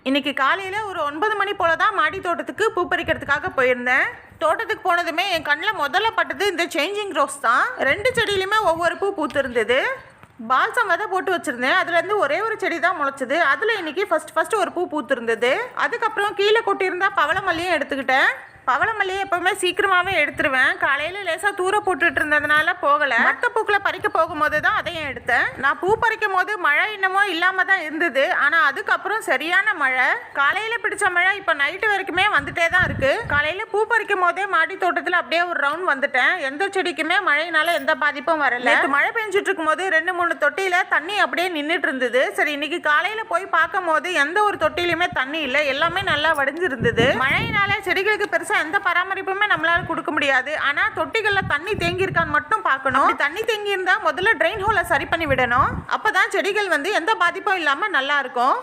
இன்னைக்கு காலையில் ஒரு 9 மணி போல தான் மாடி தோட்டத்துக்கு பூ பறிக்கிறதுக்காக போயிருந்தேன். தோட்டத்துக்கு போனதுமே என் கண்ணில் முதல்ல பட்டது இந்த சேஞ்சிங் ரோஸ் தான். 2 செடியிலுமே ஒவ்வொரு பூ பூத்திருந்தது. பால்சம் விதை போட்டு வச்சுருந்தேன். அதுலேருந்து ஒரே ஒரு செடி தான் முளைச்சிது. அதில் இன்றைக்கி ஃபஸ்ட்டு ஒரு பூ பூத்திருந்தது. அதுக்கப்புறம் கீழே கொட்டியிருந்தா பவளமல்லியும் எடுத்துக்கிட்டேன். பவளமல்லியை எப்போவுமே சீக்கிரமாகவே எடுத்துருவேன். காலையில் லேசாக தூர போட்டுட்டு இருந்ததுனால போகலை. மற்ற பூக்களை பறிக்க போகும்போது தான் அதையும் எடுத்தேன். நான் பூ பறிக்கும் போது மழை இன்னமோ இல்லாமல் தான் இருந்தது. ஆனால் அதுக்கப்புறம் சரியான மழை. காலையில் பிடிச்ச மழை இப்போ நைட்டு வரைக்குமே வந்துட்டே தான் இருக்குது. காலையில் பூ பறிக்கும் போதே மாடி தோட்டத்தில் அப்படியே ஒரு ரவுண்ட் வந்துட்டேன். எந்த செடிக்குமே மழையினால எந்த பாதிப்பும் வரல. மழை பெஞ்சிட்டு இருக்கும் போது 2-3 தொட்டியில் தண்ணி அப்படியே நின்றுட்டு இருந்தது. சரி, இன்னைக்கு காலையில் போய் பார்க்கும் போது எந்த ஒரு தொட்டிலையுமே தண்ணி இல்லை. எல்லாமே நல்லா வடிஞ்சிருந்தது. மழையினால செடிகளுக்கு பெருசாக எந்த பராமரிப்புமே நம்மளால கொடுக்க முடியாது. ஆனா தொட்டிகள்ல தண்ணி தேங்கி இருக்கான்னு மட்டும் பார்க்கணும். தண்ணி தேங்கி இருந்தா முதல்ல ட்ரெயின் ஹோலை சரி பண்ணி விடணும். அப்பதான் செடிகள் எந்த பாதிப்பும் இல்லாம நல்லா இருக்கும்.